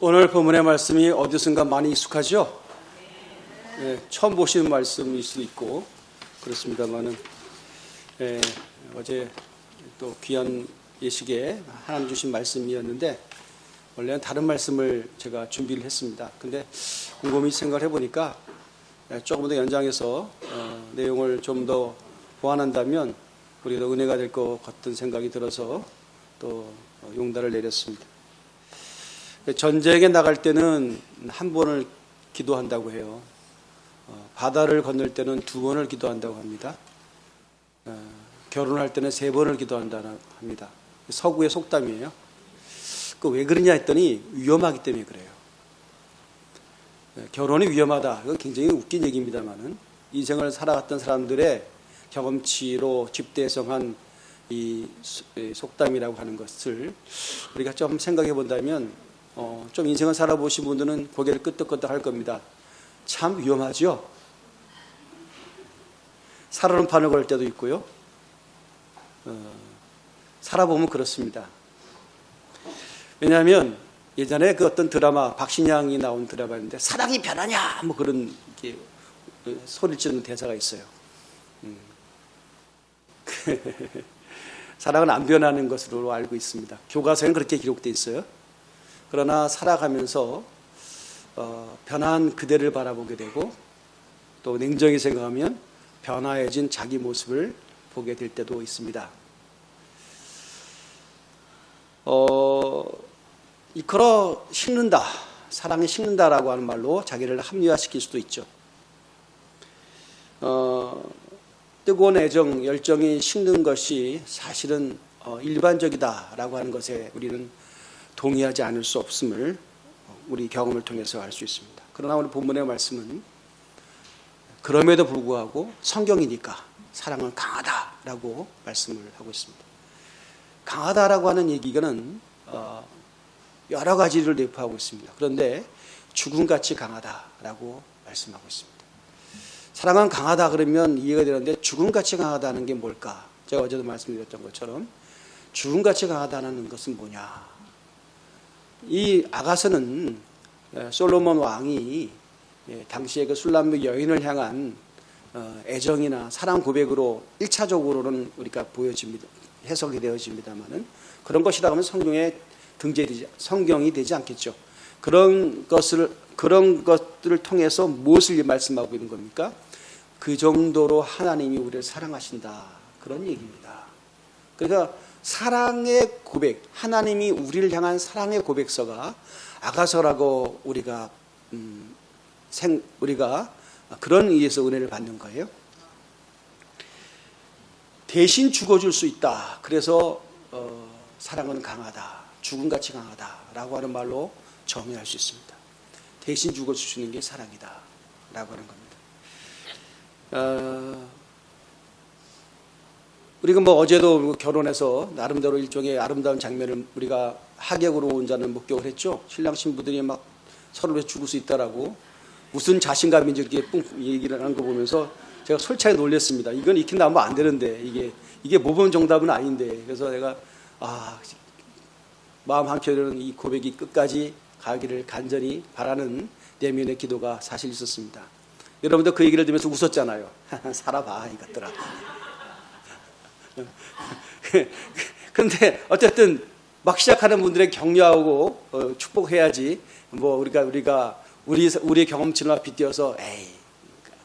오늘 본문의 말씀이 어디선가 많이 익숙하죠? 네, 처음 보시는 말씀일 수도 있고 그렇습니다만은 어제 또 귀한 예식에 하나님 주신 말씀이었는데 원래는 다른 말씀을 제가 준비를 했습니다. 근데 곰곰이 생각을 해보니까 조금 더 연장해서 내용을 좀 더 보완한다면 우리가 은혜가 될 것 같은 생각이 들어서 또 용단을 내렸습니다. 전쟁에 나갈 때는 한 번을 기도한다고 해요. 바다를 건널 때는 2번을 기도한다고 합니다. 결혼할 때는 3번을 기도한다고 합니다. 서구의 속담이에요. 그 왜 그러냐 했더니 위험하기 때문에 그래요. 결혼이 위험하다. 이건 굉장히 웃긴 얘기입니다만은 인생을 살아갔던 사람들의 경험치로 집대성한 이 속담이라고 하는 것을 우리가 좀 생각해 본다면 좀 인생을 살아보신 분들은 고개를 끄덕끄덕 할 겁니다. 참 위험하죠? 살얼음 판을 걸 때도 있고요. 살아보면 그렇습니다. 왜냐하면 예전에 그 어떤 드라마, 박신양이 나온 드라마인데 사랑이 변하냐? 뭐 그런 소리를 지르는 대사가 있어요. 사랑은 안 변하는 것으로 알고 있습니다. 교과서에는 그렇게 기록되어 있어요. 그러나 살아가면서 변한 그대를 바라보게 되고 또 냉정히 생각하면 변화해진 자기 모습을 보게 될 때도 있습니다. 일컬어 식는다, 사랑이 식는다라고 하는 말로 자기를 합리화시킬 수도 있죠. 뜨거운 애정, 열정이 식는 것이 사실은 일반적이다라고 하는 것에 우리는 동의하지 않을 수 없음을 우리 경험을 통해서 알 수 있습니다. 그러나 오늘 본문의 말씀은 그럼에도 불구하고 성경이니까 사랑은 강하다라고 말씀을 하고 있습니다. 강하다라고 하는 얘기는 여러 가지를 내포하고 있습니다. 그런데 죽음같이 강하다라고 말씀하고 있습니다. 사랑은 강하다 그러면 이해가 되는데 죽음같이 강하다는 게 뭘까? 제가 어제도 말씀드렸던 것처럼 죽음같이 강하다는 것은 뭐냐? 이 아가서는 솔로몬 왕이 당시에 그 술람미 여인을 향한 애정이나 사랑 고백으로 1차적으로는 우리가 보여집니다. 해석이 되어집니다만은 그런 것이라고 하면 성경이 되지 않겠죠. 그런 것들을 통해서 무엇을 말씀하고 있는 겁니까? 그 정도로 하나님이 우리를 사랑하신다. 그런 얘기입니다. 그러니까 사랑의 고백, 하나님이 우리를 향한 사랑의 고백서가 아가서라고 우리가 그런 의미에서 은혜를 받는 거예요. 대신 죽어줄 수 있다. 그래서 사랑은 강하다, 죽음같이 강하다라고 하는 말로 정의할 수 있습니다. 대신 죽어줄 수 있는 게 사랑이다라고 하는 겁니다. 우리가 어제도 결혼해서 나름대로 일종의 아름다운 장면을 우리가 하객으로 온 자는 목격을 했죠. 신랑 신부들이 막 서로 죽을 수 있다라고 무슨 자신감인지 이렇게 얘기를 하는 거 보면서 제가 솔차게 놀랐습니다. 이건 익히 나오면 안 되는데 이게 모범 정답은 아닌데 그래서 내가 마음 한켠으로는 이 고백이 끝까지 가기를 간절히 바라는 내면의 기도가 사실 있었습니다. 여러분도 그 얘기를 들으면서 웃었잖아요. 살아봐 이것들아. 그런데 어쨌든 막 시작하는 분들의 격려하고 축복해야지. 우리의 경험치나 빗대어서 에이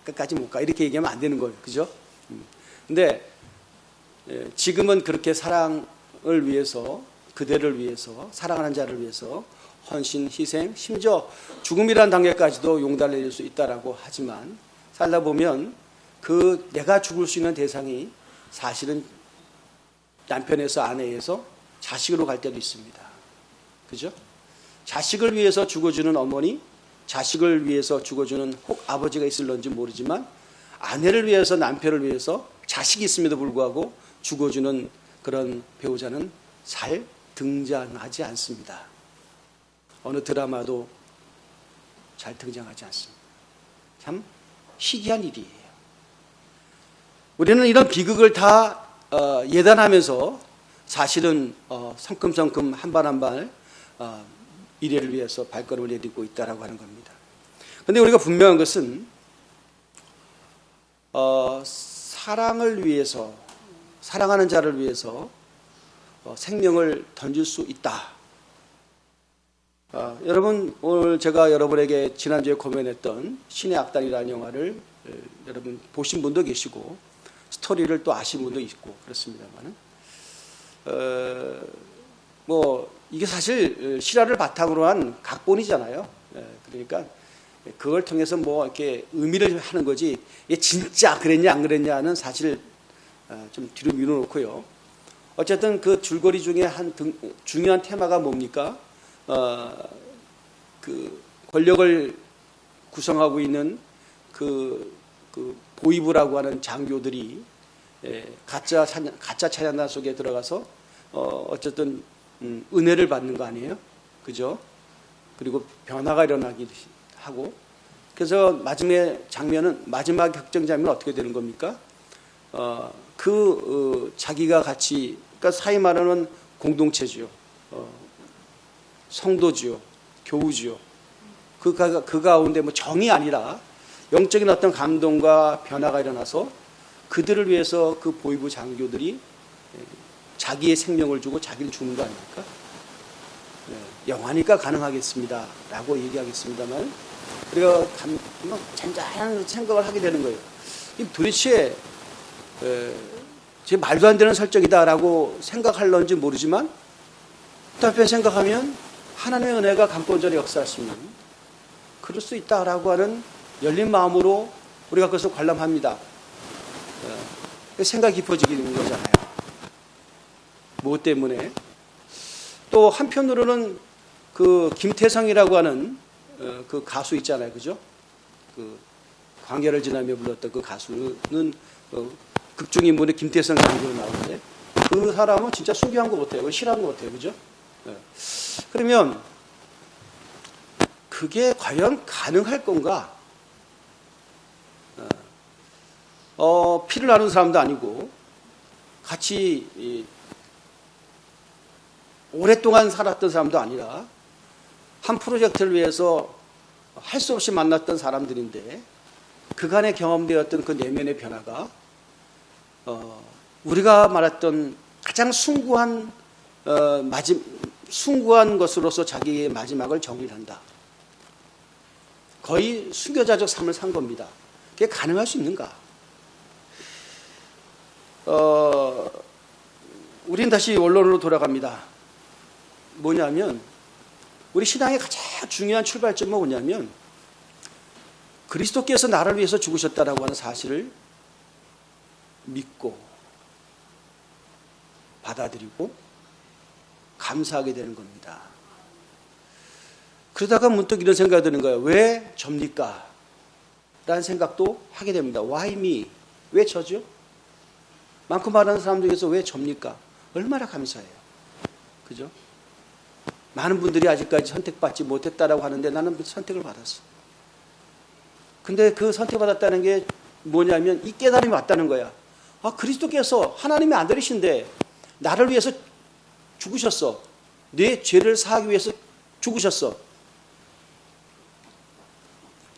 끝까지 못 가 이렇게 얘기하면 안 되는 거예요, 그죠? 근데 지금은 그렇게 사랑을 위해서 그대를 위해서 사랑하는 자를 위해서 헌신, 희생, 심지어 죽음이라는 단계까지도 용단을 내릴 수 있다라고 하지만 살다 보면 그 내가 죽을 수 있는 대상이 사실은 남편에서 아내에서 자식으로 갈 때도 있습니다. 그죠? 자식을 위해서 죽어주는 어머니, 자식을 위해서 죽어주는 혹 아버지가 있을런지 모르지만 아내를 위해서 남편을 위해서 자식이 있음에도 불구하고 죽어주는 그런 배우자는 잘 등장하지 않습니다. 어느 드라마도 잘 등장하지 않습니다. 참 희귀한 일이에요. 우리는 이런 비극을 다 예단하면서 사실은 성큼성큼 한 발 한 발 미래를 위해서 발걸음을 내딛고 있다라고 하는 겁니다. 그런데 우리가 분명한 것은 사랑을 위해서, 사랑하는 자를 위해서 생명을 던질 수 있다. 여러분, 오늘 제가 여러분에게 지난주에 공연했던 신의 악단이라는 영화를 여러분 보신 분도 계시고 스토리를 또 아신 분도 있고 그렇습니다만, 이게 사실 실화를 바탕으로 한 각본이잖아요. 그러니까 그걸 통해서 이렇게 의미를 하는 거지, 이게 진짜 그랬냐 안 그랬냐는 사실 좀 뒤로 밀어놓고요. 어쨌든 그 줄거리 중에 한 중요한 테마가 뭡니까? 그 권력을 구성하고 있는 그 보위부라고 하는 장교들이 가짜 찬양단 속에 들어가서 어쨌든 은혜를 받는 거 아니에요? 그죠? 그리고 변화가 일어나기 하고, 그래서 마지막 격정 장면은 어떻게 되는 겁니까? 자기가 같이, 그러니까 사이 말하는 공동체지요, 성도지요, 교우지요. 그 가운데 정이 아니라 영적인 어떤 감동과 변화가 일어나서 그들을 위해서 그 보위부 장교들이 자기의 생명을 주고 자기를 주는 거 아닙니까? 영화니까 가능하겠습니다 라고 얘기하겠습니다만, 우리가 잔잔한 생각을 하게 되는 거예요. 도대체 제 말도 안 되는 설정이다라고 생각할런지 모르지만, 또 한편 생각하면 하나님의 은혜가 강권전에 역사하시면 그럴 수 있다라고 하는 열린 마음으로 우리가 그것을 관람합니다. 생각이 깊어지는 거잖아요. 무엇 때문에? 또 한편으로는 그 김태성이라고 하는 그 가수 있잖아요, 그죠? 그 광야를 지나며 불렀던 그 가수는 극중인물의 김태성 장교로 나오는데, 그 사람은 진짜 순교한 것 같아요. 싫어한 것 같아요, 그죠? 그러면 그게 과연 가능할 건가? 피를 나눈 사람도 아니고 같이 오랫동안 살았던 사람도 아니라 한 프로젝트를 위해서 할 수 없이 만났던 사람들인데, 그간에 경험되었던 그 내면의 변화가 우리가 말했던 가장 숭고한 것으로서 자기의 마지막을 정리한다. 거의 순교자적 삶을 산 겁니다. 그게 가능할 수 있는가? 우린 다시 원론으로 돌아갑니다. 뭐냐면, 우리 신앙의 가장 중요한 출발점은 뭐냐면, 그리스도께서 나를 위해서 죽으셨다라고 하는 사실을 믿고 받아들이고 감사하게 되는 겁니다. 그러다가 문득 이런 생각이 드는 거예요. 왜 접니까? 라는 생각도 하게 됩니다. Why me? 왜 저죠? 많고 많은 사람들 중에서 왜 접니까? 얼마나 감사해요. 그죠? 많은 분들이 아직까지 선택받지 못했다라고 하는데 나는 선택을 받았어. 근데 그 선택받았다는 게 뭐냐면 이 깨달음이 왔다는 거야. 그리스도께서 하나님의 아들이신데 나를 위해서 죽으셨어. 내 죄를 사하기 위해서 죽으셨어.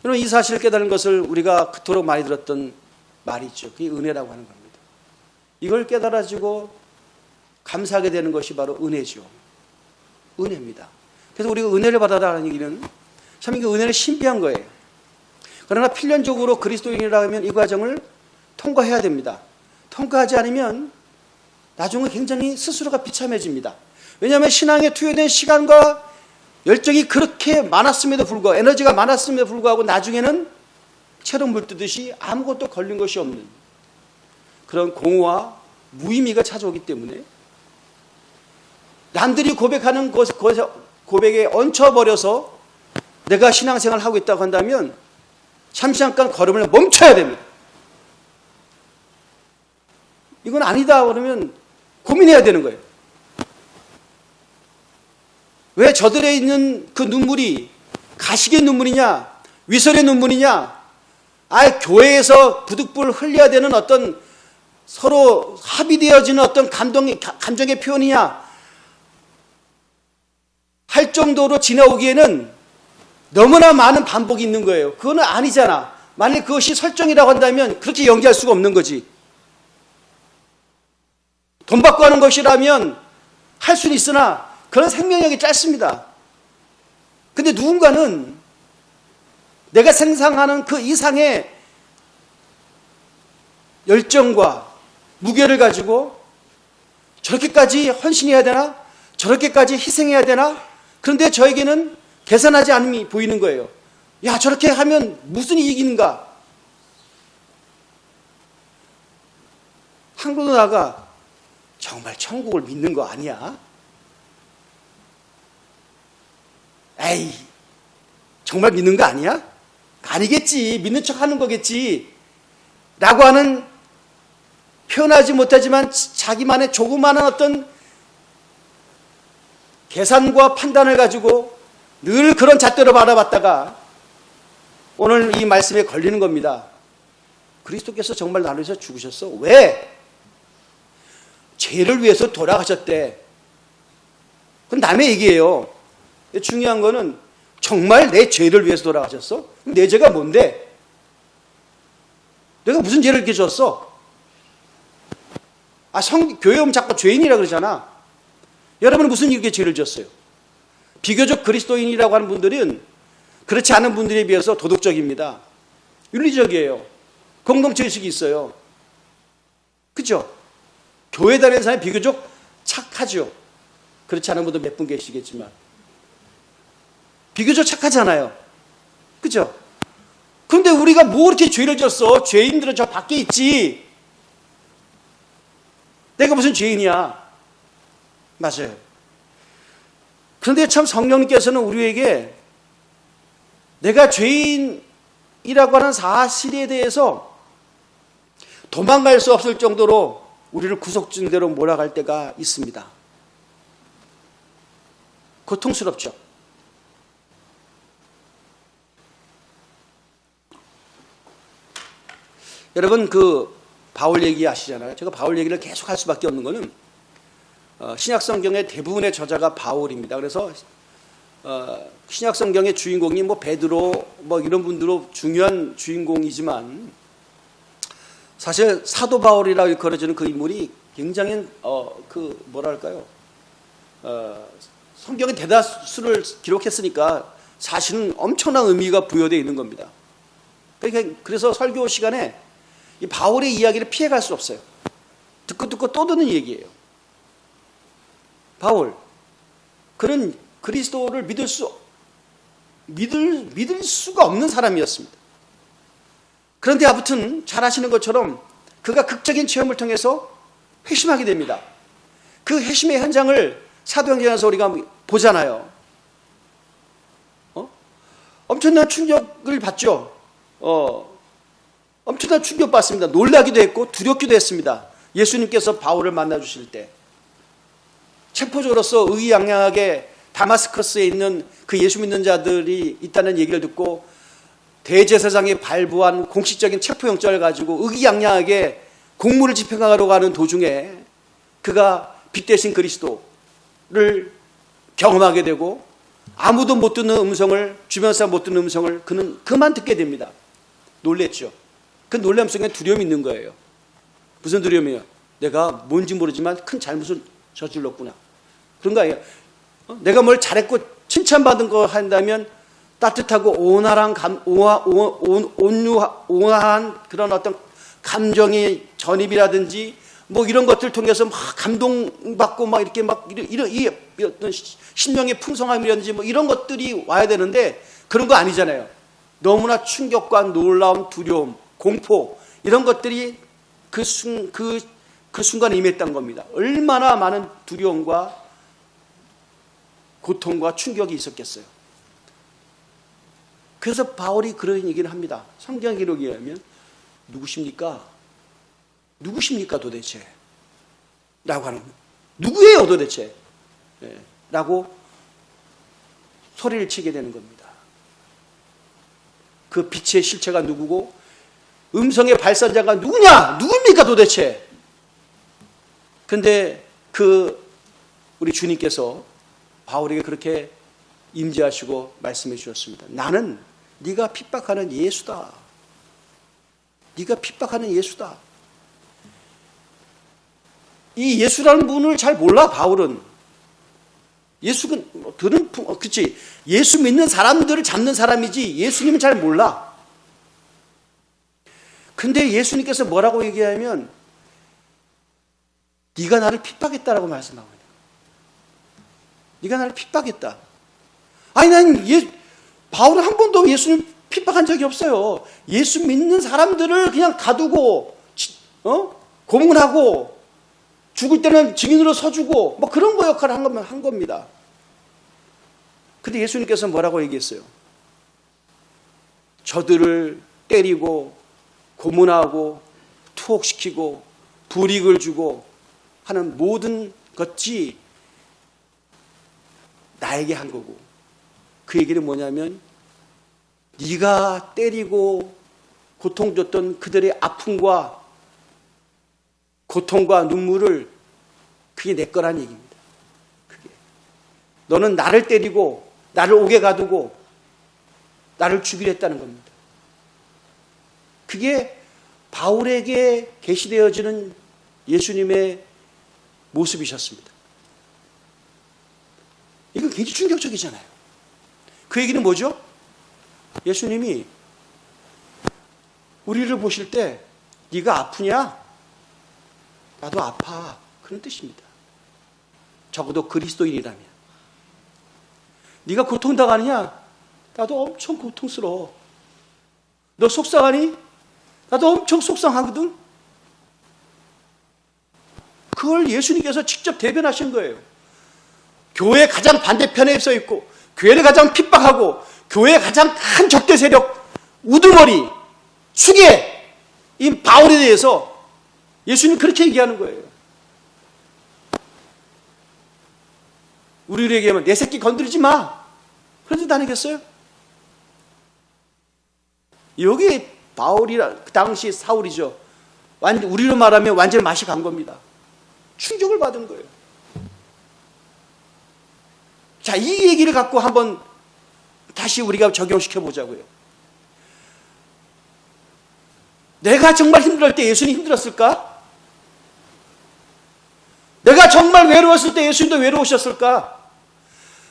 여러분, 이 사실을 깨달은 것을 우리가 그토록 많이 들었던 말이 있죠. 그게 은혜라고 하는 겁니다. 이걸 깨달아지고 감사하게 되는 것이 바로 은혜죠. 은혜입니다. 그래서 우리가 은혜를 받아라는 얘기는 참 이게 은혜는 신비한 거예요. 그러나 필연적으로 그리스도인이라면 이 과정을 통과해야 됩니다. 통과하지 않으면 나중에 굉장히 스스로가 비참해집니다. 왜냐하면 신앙에 투여된 시간과 열정이 그렇게 많았음에도 불구하고, 에너지가 많았음에도 불구하고 나중에는 채로 물뜨듯이 아무것도 걸린 것이 없는 그런 공허와 무의미가 찾아오기 때문에 남들이 고백하는 고백에 얹혀버려서 내가 신앙생활을 하고 있다고 한다면 잠시 잠깐 걸음을 멈춰야 됩니다. 이건 아니다 그러면 고민해야 되는 거예요. 왜 저들에 있는 그 눈물이 가식의 눈물이냐, 위선의 눈물이냐, 교회에서 부득불 흘려야 되는 어떤 서로 합의되어지는 어떤 감정의 표현이냐, 할 정도로 지나오기에는 너무나 많은 반복이 있는 거예요. 그거는 아니잖아. 만약 그것이 설정이라고 한다면 그렇게 연기할 수가 없는 거지. 돈 받고 하는 것이라면 할 수는 있으나 그런 생명력이 짧습니다. 근데 누군가는 내가 상상하는 그 이상의 열정과 무게를 가지고 저렇게까지 헌신해야 되나? 저렇게까지 희생해야 되나? 그런데 저에게는 계산하지 않음이 보이는 거예요. 야, 저렇게 하면 무슨 이익이 있는가? 한국 누나가 정말 천국을 믿는 거 아니야? 에이, 정말 믿는 거 아니야? 아니겠지. 믿는 척 하는 거겠지. 라고 하는 표현하지 못하지만 자기만의 조그마한 어떤 계산과 판단을 가지고 늘 그런 잣대로 바라봤다가 오늘 이 말씀에 걸리는 겁니다. 그리스도께서 정말 나를 위해서 죽으셨어. 왜? 죄를 위해서 돌아가셨대. 그건 남의 얘기예요. 중요한 거는 정말 내 죄를 위해서 돌아가셨어? 내 죄가 뭔데? 내가 무슨 죄를 이렇게 졌어? 교회 오면 자꾸 죄인이라 그러잖아. 여러분은 무슨 이렇게 죄를 졌어요? 비교적 그리스도인이라고 하는 분들은 그렇지 않은 분들에 비해서 도덕적입니다. 윤리적이에요. 공동체의식이 있어요. 그죠? 교회 다니는 사람이 비교적 착하죠. 그렇지 않은 분도 몇 분 계시겠지만. 비교적 착하잖아요. 그죠? 그런데 우리가 뭐 이렇게 죄를 졌어? 죄인들은 저 밖에 있지. 내가 무슨 죄인이야? 맞아요. 그런데 참 성령님께서는 우리에게 내가 죄인이라고 하는 사실에 대해서 도망갈 수 없을 정도로 우리를 구속진대로 몰아갈 때가 있습니다. 고통스럽죠. 여러분 바울 얘기 아시잖아요. 제가 바울 얘기를 계속 할 수밖에 없는 거는 신약 성경의 대부분의 저자가 바울입니다. 그래서 신약 성경의 주인공이 베드로 이런 분들로 중요한 주인공이지만 사실 사도 바울이라고 일컬어지는 그 인물이 굉장히 성경의 대다수를 기록했으니까 사실은 엄청난 의미가 부여되어 있는 겁니다. 그래서 설교 시간에 이 바울의 이야기를 피해갈 수 없어요. 듣고 또 듣는 얘기예요. 바울, 그는 그리스도를 믿을 수가 없는 사람이었습니다. 그런데 아무튼 잘 아시는 것처럼 그가 극적인 체험을 통해서 회심하게 됩니다. 그 회심의 현장을 사도행전에서 우리가 보잖아요. 엄청난 충격을 받죠. 엄청난 충격받습니다. 놀라기도 했고 두렵기도 했습니다. 예수님께서 바울을 만나주실 때 체포조로서 의기양양하게 다마스커스에 있는 그 예수 믿는 자들이 있다는 얘기를 듣고 대제사장이 발부한 공식적인 체포영장을 가지고 의기양양하게 공무를 집행하러 가는 도중에 그가 빛 대신 그리스도를 경험하게 되고 아무도 못 듣는 음성을, 주변 사람 못 듣는 음성을 그는 그만 듣게 됩니다. 놀랬죠. 그 놀람 속에 두려움이 있는 거예요. 무슨 두려움이에요? 내가 뭔지 모르지만 큰 잘못을 저질렀구나. 그런 거 아니에요. 내가 뭘 잘했고 칭찬받은 거 한다면 따뜻하고 온화한 그런 어떤 감정의 전입이라든지 이런 것들 통해서 막 감동받고 이런 어떤 심령의 풍성함이라든지 이런 것들이 와야 되는데 그런 거 아니잖아요. 너무나 충격과 놀라움, 두려움, 공포 이런 것들이 그 순간에 임했던 겁니다. 얼마나 많은 두려움과 고통과 충격이 있었겠어요. 그래서 바울이 그런 얘기를 합니다. 성경 기록에 의하면 누구십니까? 누구십니까 도대체? 라고 하는 누구예요 도대체? 라고 소리를 치게 되는 겁니다. 그 빛의 실체가 누구고 음성의 발산자가 누구냐? 누굽니까 도대체? 그런데 우리 주님께서 바울에게 그렇게 임재하시고 말씀해 주셨습니다. 나는 네가 핍박하는 예수다. 네가 핍박하는 예수다. 이 예수라는 분을 잘 몰라 바울은. 예수는 그치 예수 믿는 사람들을 잡는 사람이지 예수님은 잘 몰라. 근데 예수님께서 뭐라고 얘기하면 네가 나를 핍박했다라고 말씀하거든요. 네가 나를 핍박했다. 아니 바울은 한 번도 예수님 핍박한 적이 없어요. 예수 믿는 사람들을 그냥 가두고 고문하고 죽을 때는 증인으로 서주고 뭐 그런 거 역할을 한 겁니다. 근데 예수님께서 뭐라고 얘기했어요? 저들을 때리고 고문하고 투옥시키고 불이익을 주고 하는 모든 것이 나에게 한 거고, 그 얘기는 뭐냐면 네가 때리고 고통 줬던 그들의 아픔과 고통과 눈물을 그게 내 거란 얘기입니다. 그게 너는 나를 때리고 나를 옥에 가두고 나를 죽이려 했다는 겁니다. 그게 바울에게 계시되어지는 예수님의 모습이셨습니다. 이건 굉장히 충격적이잖아요. 그 얘기는 뭐죠? 예수님이 우리를 보실 때 네가 아프냐? 나도 아파. 그런 뜻입니다. 적어도 그리스도인이라면. 네가 고통당하느냐? 나도 엄청 고통스러워. 너 속상하니? 나도 엄청 속상하거든. 그걸 예수님께서 직접 대변하신 거예요. 교회 가장 반대편에 서 있고 교회를 가장 핍박하고 교회의 가장 큰 적대 세력 우두머리 수계 이 바울에 대해서 예수님 그렇게 얘기하는 거예요. 우리를 얘기하면 내 새끼 건드리지 마. 그러지도 않겠어요? 여기 바울이라 그 당시 사울이죠. 우리로 말하면 완전 맛이 간 겁니다. 충격을 받은 거예요. 자, 이 얘기를 갖고 한번 다시 우리가 적용시켜 보자고요. 내가 정말 힘들 때 예수님 힘들었을까? 내가 정말 외로웠을 때 예수님도 외로우셨을까?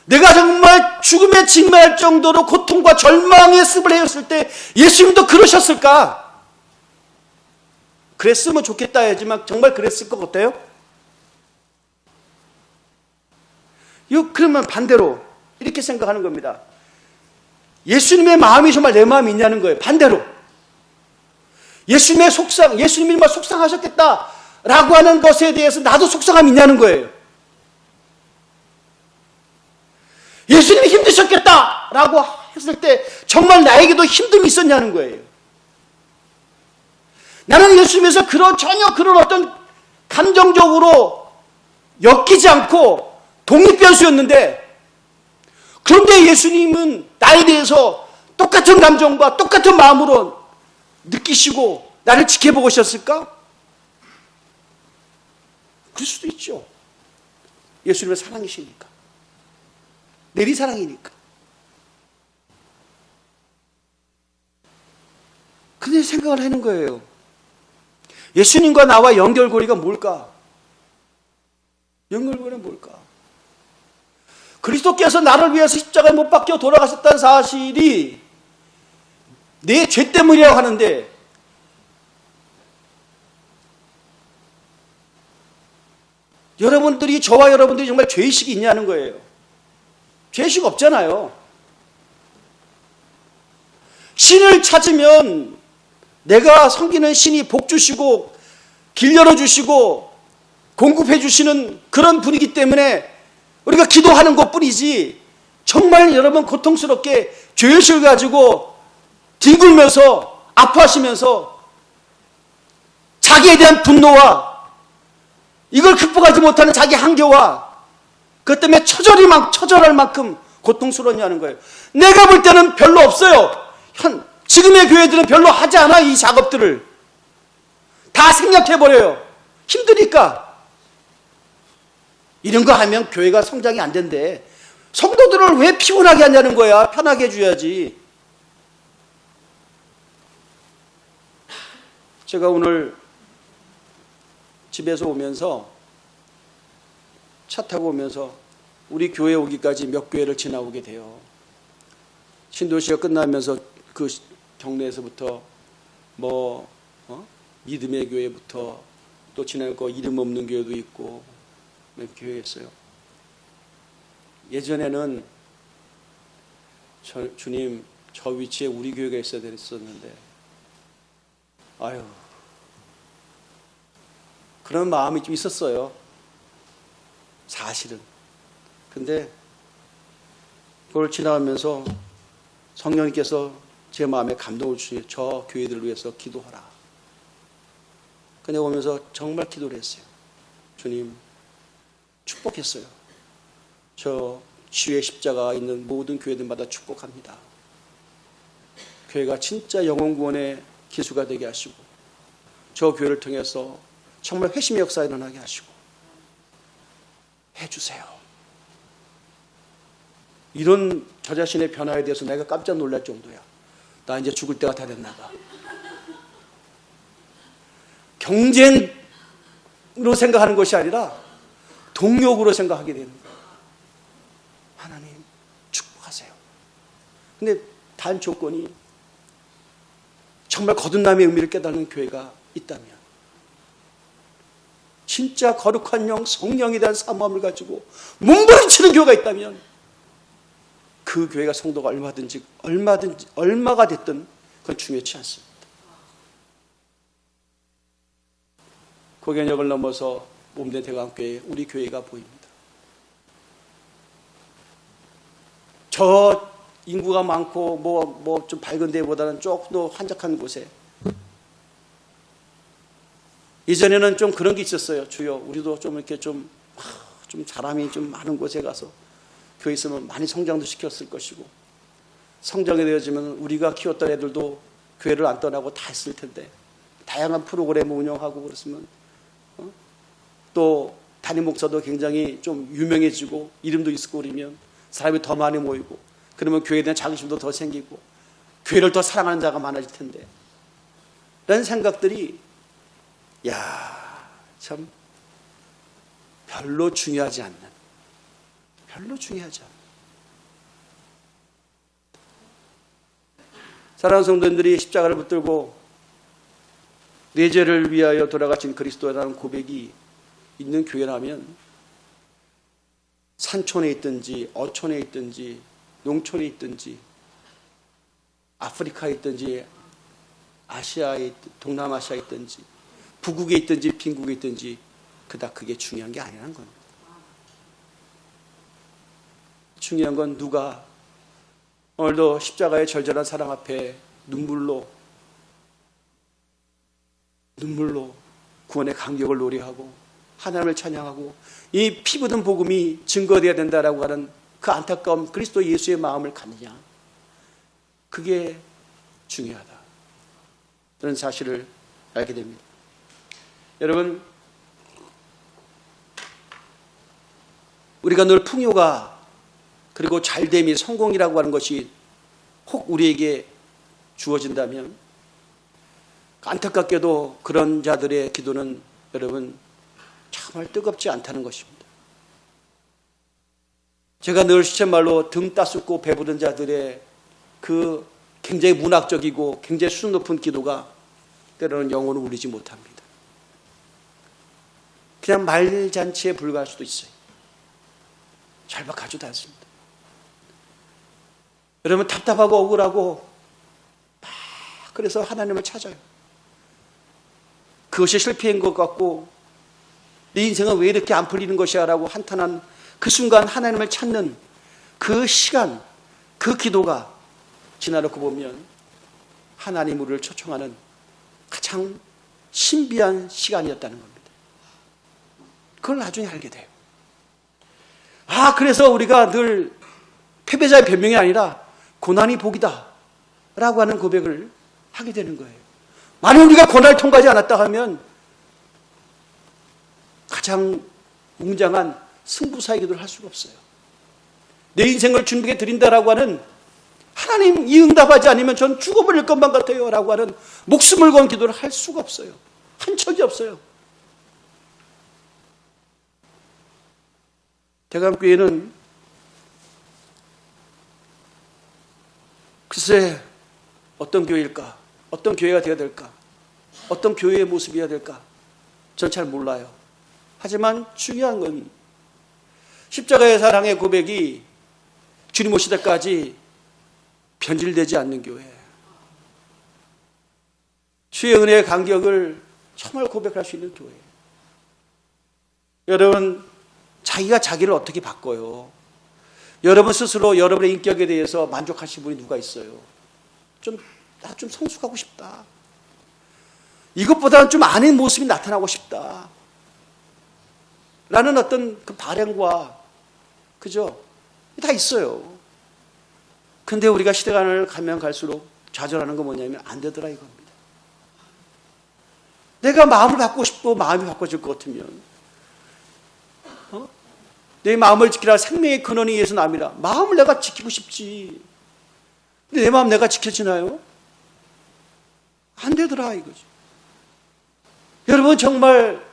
내가 정말 죽음에 직면할 정도로 고통과 절망의 습을 해였을 때 예수님도 그러셨을까? 그랬으면 좋겠다 하지만 정말 그랬을 것 같아요? 그러면 반대로 이렇게 생각하는 겁니다. 예수님의 마음이 정말 내 마음이 있냐는 거예요. 반대로. 예수님이 정말 속상하셨겠다라고 하는 것에 대해서 나도 속상함이 있냐는 거예요. 예수님이 힘드셨겠다라고 했을 때 정말 나에게도 힘듦이 있었냐는 거예요. 나는 예수님에서 전혀 그런 어떤 감정적으로 엮이지 않고 독립변수였는데, 그런데 예수님은 나에 대해서 똑같은 감정과 똑같은 마음으로 느끼시고 나를 지켜보고 오셨을까? 그럴 수도 있죠. 예수님의 사랑이시니까. 내리사랑이니까. 근데 생각을 하는 거예요. 예수님과 나와 연결고리가 뭘까? 연결고리는 뭘까? 그리스도께서 나를 위해서 십자가에 못 박혀 돌아가셨다는 사실이 내 죄 때문이라고 하는데, 저와 여러분들이 정말 죄의식이 있냐는 거예요. 죄의식 없잖아요. 신을 찾으면 내가 섬기는 신이 복 주시고 길 열어주시고 공급해 주시는 그런 분이기 때문에 우리가 기도하는 것뿐이지, 정말 여러분 고통스럽게 죄의식을 가지고 뒹굴면서 아파하시면서 자기에 대한 분노와 이걸 극복하지 못하는 자기 한계와 그것 때문에 처절할 만큼 고통스러웠냐는 거예요. 내가 볼 때는 별로 없어요. 지금의 교회들은 별로 하지 않아. 이 작업들을 다 생략해버려요. 힘드니까. 이런 거 하면 교회가 성장이 안 된대. 성도들을 왜 피곤하게 하냐는 거야. 편하게 해줘야지. 제가 오늘 집에서 오면서 차 타고 오면서 우리 교회 오기까지 몇 교회를 지나오게 돼요. 신도시가 끝나면서 그 경내에서부터 믿음의 교회부터 또 지나고 이름 없는 교회도 있고 몇 교회였어요. 예전에는 주님 저 위치에 우리 교회가 있어야 됐었는데 아유 그런 마음이 좀 있었어요. 사실은. 근데 그걸 지나가면서 성령님께서 제 마음에 감동을 주시니 저 교회들을 위해서 기도하라. 근데 오면서 정말 기도를 했어요. 주님 축복했어요. 저 주의 십자가 있는 모든 교회들마다 축복합니다. 교회가 진짜 영혼구원의 기수가 되게 하시고 저 교회를 통해서 정말 회심의 역사가 일어나게 하시고 해주세요. 이런 저 자신의 변화에 대해서 내가 깜짝 놀랄 정도야. 나 이제 죽을 때가 다 됐나 봐. 경쟁으로 생각하는 것이 아니라 동력으로 생각하게 되는 거야. 하나님 축복하세요. 근데 단 조건이 정말 거듭남의 의미를 깨닫는 교회가 있다면, 진짜 거룩한 영, 성령에 대한 사모함을 가지고 몸부림치는 교회가 있다면 그 교회가 성도가 얼마가 됐든 그건 중요치 않습니다. 고견역을 넘어서 몸된 대강교회, 우리 교회가 보입니다. 저 인구가 많고 좀 밝은 데보다는 조금 더 한적한 곳에, 이전에는 좀 그런 게 있었어요. 주여, 우리도 좀 이렇게 좀 사람이 좀 많은 곳에 가서 교회 있으면 많이 성장도 시켰을 것이고, 성장이 되어지면 우리가 키웠던 애들도 교회를 안 떠나고 다 했을 텐데, 다양한 프로그램을 운영하고 그랬으면, 또 담임 목사도 굉장히 좀 유명해지고 이름도 있고 그러면 사람이 더 많이 모이고, 그러면 교회에 대한 자긍심도 더 생기고 교회를 더 사랑하는 자가 많아질 텐데, 라는 생각들이 참 별로 중요하지 않는, 사랑하는 성도님들이 십자가를 붙들고 내 죄를 위하여 돌아가신 그리스도라는 고백이 있는 교회라면, 산촌에 있든지 어촌에 있든지 농촌에 있든지 아프리카에 있든지 아시아에, 동남아시아에 있든지 북극에 있든지 빈국에 있든지 그닥 그게 중요한 게 아니라는 겁니다. 중요한 건 누가 오늘도 십자가의 절절한 사랑 앞에 눈물로 구원의 감격을 노래하고 하나님을 찬양하고 이 피 묻은 복음이 증거되어야 된다라고 하는 그 안타까운 그리스도 예수의 마음을 갖느냐, 그게 중요하다, 그런 사실을 알게 됩니다. 여러분, 우리가 늘 풍요가 그리고 잘됨이, 성공이라고 하는 것이 혹 우리에게 주어진다면, 안타깝게도 그런 자들의 기도는 여러분 정말 뜨겁지 않다는 것입니다. 제가 늘 시쳇말로 등 따숩고 배부른 자들의 그 굉장히 문학적이고 굉장히 수준 높은 기도가 때로는 영혼을 울리지 못합니다. 그냥 말잔치에 불과할 수도 있어요. 절박하지도 않습니다. 여러분, 답답하고 억울하고 막 그래서 하나님을 찾아요. 그것이 실패인 것 같고 내 인생은 왜 이렇게 안 풀리는 것이야 라고 한탄한 그 순간 하나님을 찾는 그 시간, 그 기도가 지나놓고 보면 하나님 우리를 초청하는 가장 신비한 시간이었다는 겁니다. 그걸 나중에 알게 돼요. 그래서 우리가 늘 패배자의 변명이 아니라 고난이 복이다 라고 하는 고백을 하게 되는 거예요. 만약 우리가 고난을 통과하지 않았다 하면 가장 웅장한 승부사의 기도를 할 수가 없어요. 내 인생을 주님께 드린다라고 하는, 하나님 이 응답하지 않으면 전 죽어버릴 것만 같아요 라고 하는 목숨을 건 기도를 할 수가 없어요. 한 척이 없어요. 대감교회는 글쎄 어떤 교회일까? 어떤 교회가 되어야 될까? 어떤 교회의 모습이어야 될까? 전 잘 몰라요. 하지만 중요한 건 십자가의 사랑의 고백이 주님 오실 때까지 변질되지 않는 교회, 주의 은혜의 간격을 정말 고백할 수 있는 교회. 여러분, 자기가 자기를 어떻게 바꿔요? 여러분 스스로 여러분의 인격에 대해서 만족하신 분이 누가 있어요? 나 좀 성숙하고 싶다. 이것보다는 좀 아닌 모습이 나타나고 싶다. 라는 어떤 그 바램과, 그죠? 다 있어요. 근데 우리가 시대가 가면 갈수록 좌절하는 건 뭐냐면 안 되더라 이겁니다. 내가 마음을 바꾸고 싶고 마음이 바꿔질 것 같으면, 내 마음을 지키라 생명의 근원이 예수 남이라. 마음을 내가 지키고 싶지. 근데 내 마음 내가 지켜지나요? 안 되더라 이거죠. 여러분 정말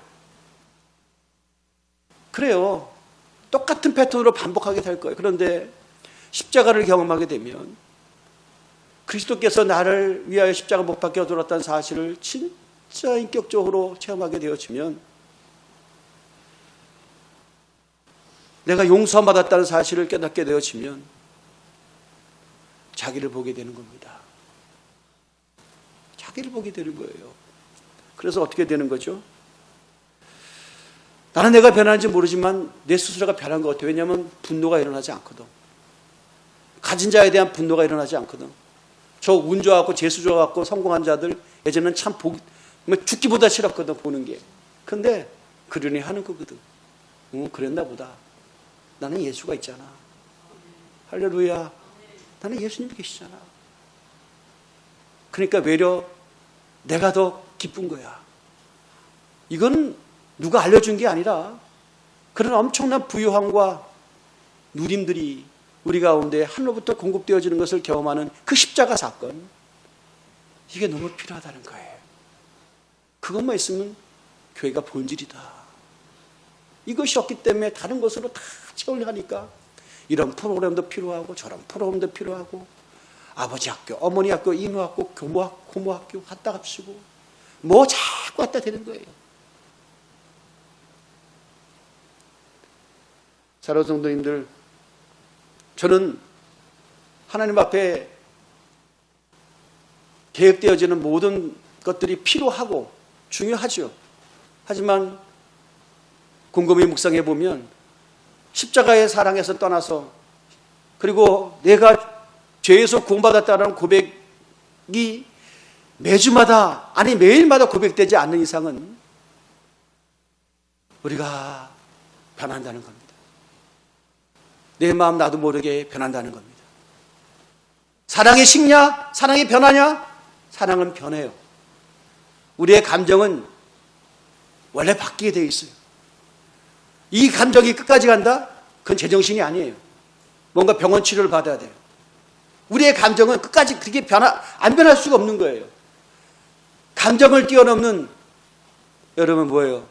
그래요. 똑같은 패턴으로 반복하게 될 거예요. 그런데 십자가를 경험하게 되면, 그리스도께서 나를 위하여 십자가 못 박혀 돌았다는 사실을 진짜 인격적으로 체험하게 되어지면, 내가 용서함 받았다는 사실을 깨닫게 되어지면 자기를 보게 되는 겁니다. 자기를 보게 되는 거예요. 그래서 어떻게 되는 거죠? 나는 내가 변하는지 모르지만 내 스스로가 변한 것 같아요. 왜냐하면 분노가 일어나지 않거든. 가진 자에 대한 분노가 일어나지 않거든. 저 운 좋아갖고 재수 좋아갖고 성공한 자들 예전에는 참 죽기보다 싫었거든 보는 게. 근데 그러니 하는 거거든. 그랬나 보다. 나는 예수가 있잖아. 할렐루야. 나는 예수님이 계시잖아. 그러니까 외려 내가 더 기쁜 거야. 이건 누가 알려준 게 아니라 그런 엄청난 부유함과 누림들이 우리 가운데 하늘로부터 공급되어지는 것을 경험하는 그 십자가 사건, 이게 너무 필요하다는 거예요. 그것만 있으면 교회가 본질이다. 이것이 없기 때문에 다른 것으로 다 채우려 하니까 이런 프로그램도 필요하고 저런 프로그램도 필요하고, 아버지 학교, 어머니 학교, 이모 학교, 고모 학교 갔다 갑시고 뭐 자꾸 왔다 되는 거예요. 사랑하는 성도님들, 저는 하나님 앞에 계획되어지는 모든 것들이 필요하고 중요하죠. 하지만 곰곰이 묵상해 보면 십자가의 사랑에서 떠나서, 그리고 내가 죄에서 구원받았다는 고백이 매주마다, 아니 매일마다 고백되지 않는 이상은 우리가 변한다는 겁니다. 내 마음 나도 모르게 변한다는 겁니다. 사랑이 식냐? 사랑이 변하냐? 사랑은 변해요. 우리의 감정은 원래 바뀌게 되어 있어요. 이 감정이 끝까지 간다? 그건 제정신이 아니에요. 뭔가 병원 치료를 받아야 돼요. 우리의 감정은 끝까지 그렇게 안 변할 수가 없는 거예요. 감정을 뛰어넘는, 여러분 뭐예요?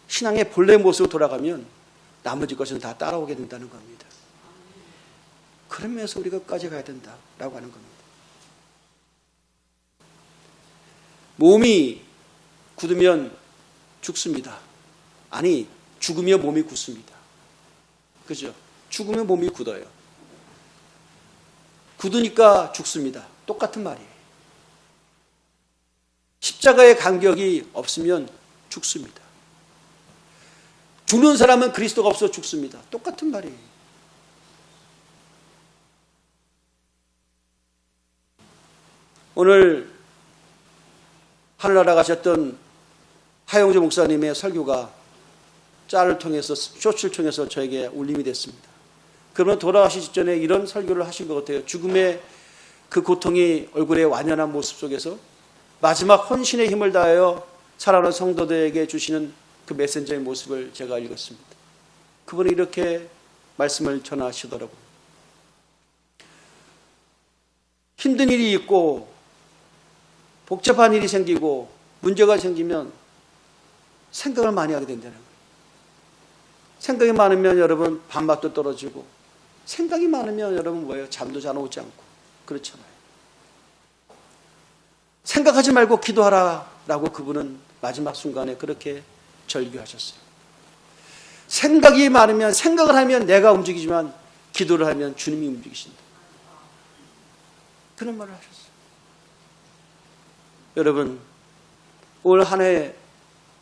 신앙의 본래 모습으로 돌아가면 나머지 것은 다 따라오게 된다는 겁니다. 그러면서 우리가 끝까지 가야 된다라고 하는 겁니다. 몸이 굳으면 죽습니다. 아니, 죽으면 몸이 굳습니다. 그죠? 죽으면 몸이 굳어요. 굳으니까 죽습니다. 똑같은 말이에요. 십자가의 간격이 없으면 죽습니다. 죽는 사람은 그리스도가 없어 죽습니다. 똑같은 말이에요. 오늘 하늘나라 가셨던 하영조 목사님의 설교가 짤을 통해서, 쇼츠를 통해서 저에게 울림이 됐습니다. 그러면 돌아가시기 전에 이런 설교를 하신 것 같아요. 죽음의 그 고통이 얼굴의 완연한 모습 속에서 마지막 헌신의 힘을 다하여 살아가는 성도들에게 주시는 그 메신저의 모습을 제가 읽었습니다. 그분이 이렇게 말씀을 전하시더라고요. 힘든 일이 있고 복잡한 일이 생기고 문제가 생기면 생각을 많이 하게 된다는 거예요. 생각이 많으면 여러분 밥맛도 떨어지고, 생각이 많으면 여러분 뭐예요? 잠도 잘 오지 않고 그렇잖아요. 생각하지 말고 기도하라 라고 그분은 마지막 순간에 그렇게 절규하셨어요. 생각이 많으면, 생각을 하면 내가 움직이지만 기도를 하면 주님이 움직이신다, 그런 말을 하셨어요. 여러분, 올 한 해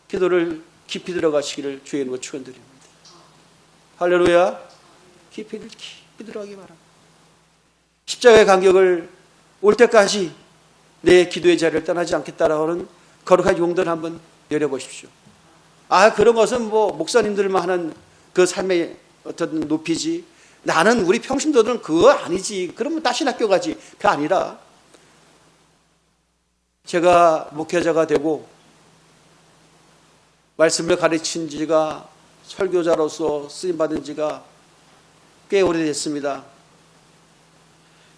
기도를 깊이 들어가시기를 주의 이름으로 축원드립니다. 할렐루야. 깊이 들어가기 바랍니다. 십자가의 간격을 올 때까지 내 기도의 자리를 떠나지 않겠다라고 하는 거룩한 용도를 한번 내려보십시오. 그런 것은 뭐 목사님들만 하는 그 삶의 어떤 높이지, 나는 우리 평신도들은 그거 아니지, 그러면 다시 학교 가지, 그게 아니라, 제가 목회자가 되고 말씀을 가르친 지가, 설교자로서 쓰임받은 지가 꽤 오래됐습니다.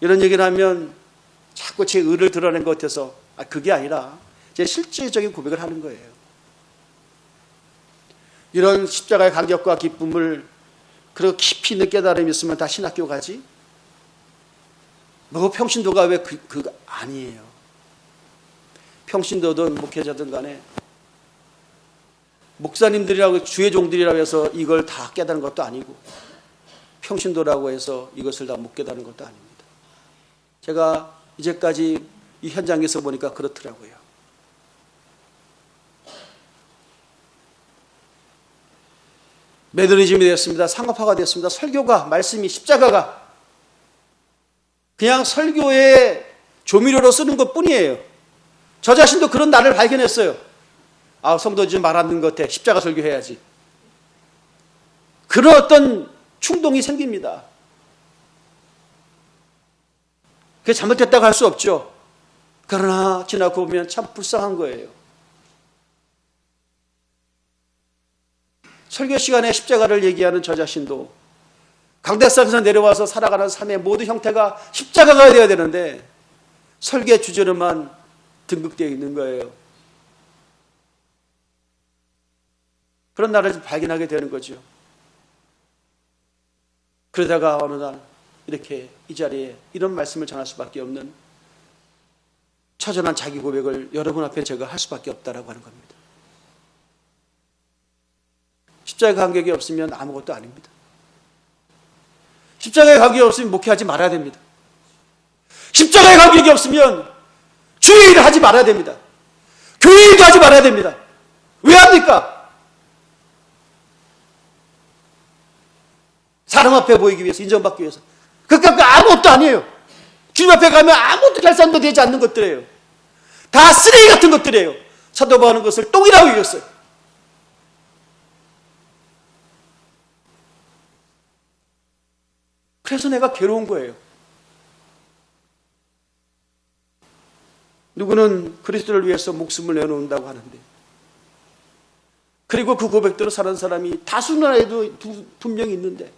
이런 얘기를 하면 자꾸 제 의를 드러낸 것 같아서, 그게 아니라 제 실질적인 고백을 하는 거예요. 이런 십자가의 간격과 기쁨을 그리고 깊이 있는 깨달음이 있으면 다 신학교 가지? 뭐 평신도가 왜 그거 아니에요. 평신도든 목회자든 간에 목사님들이라고 주의 종들이라고 해서 이걸 다 깨달은 것도 아니고, 평신도라고 해서 이것을 다 못 깨달은 것도 아닙니다. 제가 이제까지 이 현장에서 보니까 그렇더라고요. 메더니즘이 되었습니다. 상업화가 되었습니다. 설교가, 말씀이, 십자가가 그냥 설교의 조미료로 쓰는 것 뿐이에요. 저 자신도 그런 나를 발견했어요. 성도 좀 말 안 듣는 것 같아, 십자가 설교해야지. 그런 어떤 충동이 생깁니다. 그게 잘못됐다고 할 수 없죠. 그러나 지나고 보면 참 불쌍한 거예요. 설교 시간에 십자가를 얘기하는 저 자신도 강대상에서 내려와서 살아가는 삶의 모든 형태가 십자가가 되어야 되는데 설교의 주제로만 등극되어 있는 거예요. 그런 나를 발견하게 되는 거죠. 그러다가 어느 날 이렇게 이 자리에 이런 말씀을 전할 수밖에 없는 처절한 자기 고백을 여러분 앞에 제가 할 수밖에 없다라고 하는 겁니다. 십자가의 간격이 없으면 아무것도 아닙니다. 십자가의 간격이 없으면 목회하지 말아야 됩니다. 십자가의 간격이 없으면 주의 일을 하지 말아야 됩니다. 교회 일도 하지 말아야 됩니다. 왜 합니까? 사람 앞에 보이기 위해서, 인정받기 위해서. 그러니까 아무것도 아니에요. 주님 앞에 가면 아무것도 결산도 되지 않는 것들이에요. 다 쓰레기 같은 것들이에요. 사도 바울은 것을 똥이라고 얘기했어요. 그래서 내가 괴로운 거예요. 누구는 그리스도를 위해서 목숨을 내놓는다고 하는데, 그리고 그 고백대로 사는 사람이 다수는 아니도 분명히 있는데,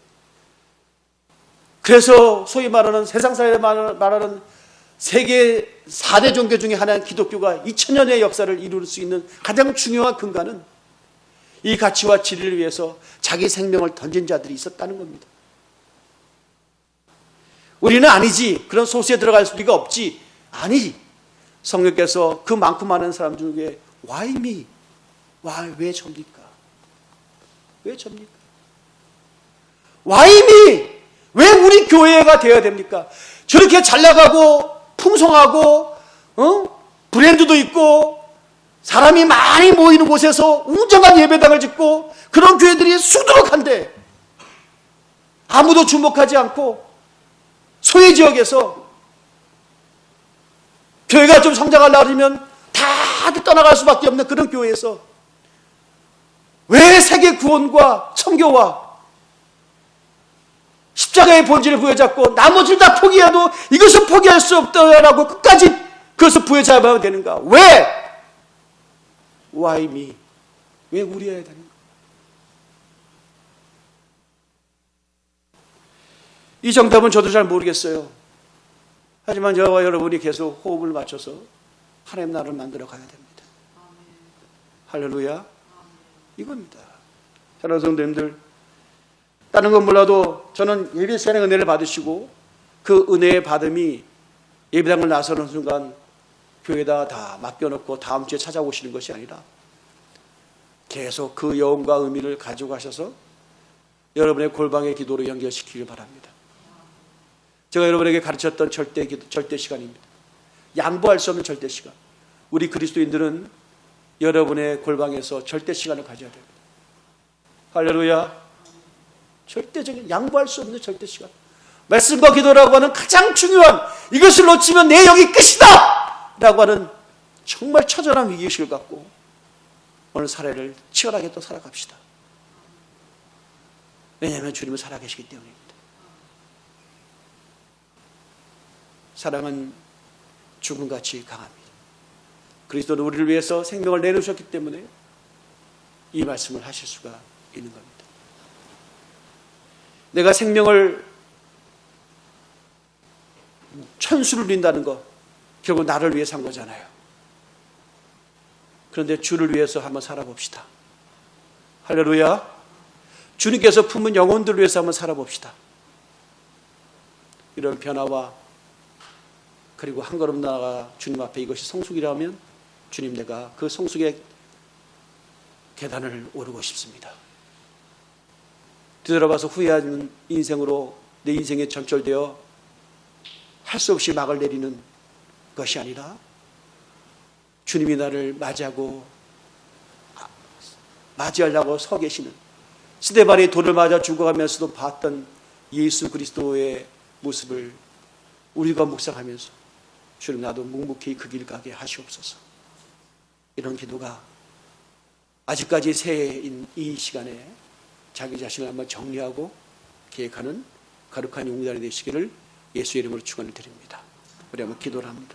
그래서 소위 말하는 세상사에 말하는 세계 4대 종교 중에 하나인 기독교가 2000년의 역사를 이룰 수 있는 가장 중요한 근간은 이 가치와 진리를 위해서 자기 생명을 던진 자들이 있었다는 겁니다. 우리는 아니지, 그런 소수에 들어갈 리가 없지, 아니지. 성령께서 그 많고 많은 사람 중에 Why me? 왜 접니까? 왜 접니까? Why me? 왜 우리 교회가 되어야 됩니까? 저렇게 잘 나가고 풍성하고 브랜드도 있고 사람이 많이 모이는 곳에서 웅장한 예배당을 짓고 그런 교회들이 수두룩한데 아무도 주목하지 않고 소외 지역에서 교회가 좀 성장하려고 하면 다들 떠나갈 수밖에 없는 그런 교회에서 왜 세계 구원과 선교와 십자가의 본질을 부여잡고 나머지를 다 포기해도 이것은 포기할 수 없다라고 끝까지 그것을 부여잡아야 되는가? 왜? Why me? 왜 우리여야 되는가? 이 정답은 저도 잘 모르겠어요. 하지만 저와 여러분이 계속 호흡을 맞춰서 하나님 나라를 만들어 가야 됩니다. 할렐루야. 이겁니다. 사랑하는 성도님들, 다른 건 몰라도 저는 예배 시간에 은혜를 받으시고 그 은혜의 받음이 예배당을 나서는 순간 교회에다 다 맡겨놓고 다음 주에 찾아오시는 것이 아니라 계속 그 여운과 의미를 가져가셔서 여러분의 골방의 기도로 연결시키길 바랍니다. 제가 여러분에게 가르쳤던 절대 시간입니다. 양보할 수 없는 절대 시간. 우리 그리스도인들은 여러분의 골방에서 절대 시간을 가져야 됩니다. 할렐루야. 절대적인 양보할 수 없는 절대 시간. 말씀과 기도라고 하는 가장 중요한, 이것을 놓치면 내 영이 끝이다 라고 하는 정말 처절한 위기의식을 갖고 오늘 사례를 치열하게 또 살아갑시다. 왜냐하면 주님은 살아계시기 때문입니다. 사랑은 죽음같이 강합니다. 그리스도는 우리를 위해서 생명을 내놓으셨기 때문에 이 말씀을 하실 수가 있는 겁니다. 내가 생명을 천수를 린다는 것, 결국 나를 위해서 한 거잖아요. 그런데 주를 위해서 한번 살아봅시다. 할렐루야. 주님께서 품은 영혼들을 위해서 한번 살아봅시다. 이런 변화와 그리고 한 걸음 나아가 주님 앞에 이것이 성숙이라면 주님, 내가 그 성숙의 계단을 오르고 싶습니다. 뒤돌아봐서 후회하는 인생으로 내 인생에 점철되어 할 수 없이 막을 내리는 것이 아니라 주님이 나를 맞이하려고 서 계시는, 스데반이 돌을 맞아 죽어가면서도 봤던 예수 그리스도의 모습을 우리가 묵상하면서 주님, 나도 묵묵히 그 길 가게 하시옵소서. 이런 기도가 아직까지 새해인 이 시간에 자기 자신을 한번 정리하고 계획하는 거룩한 용단이 되시기를 예수의 이름으로 축원을 드립니다. 우리 한번 기도를 합니다.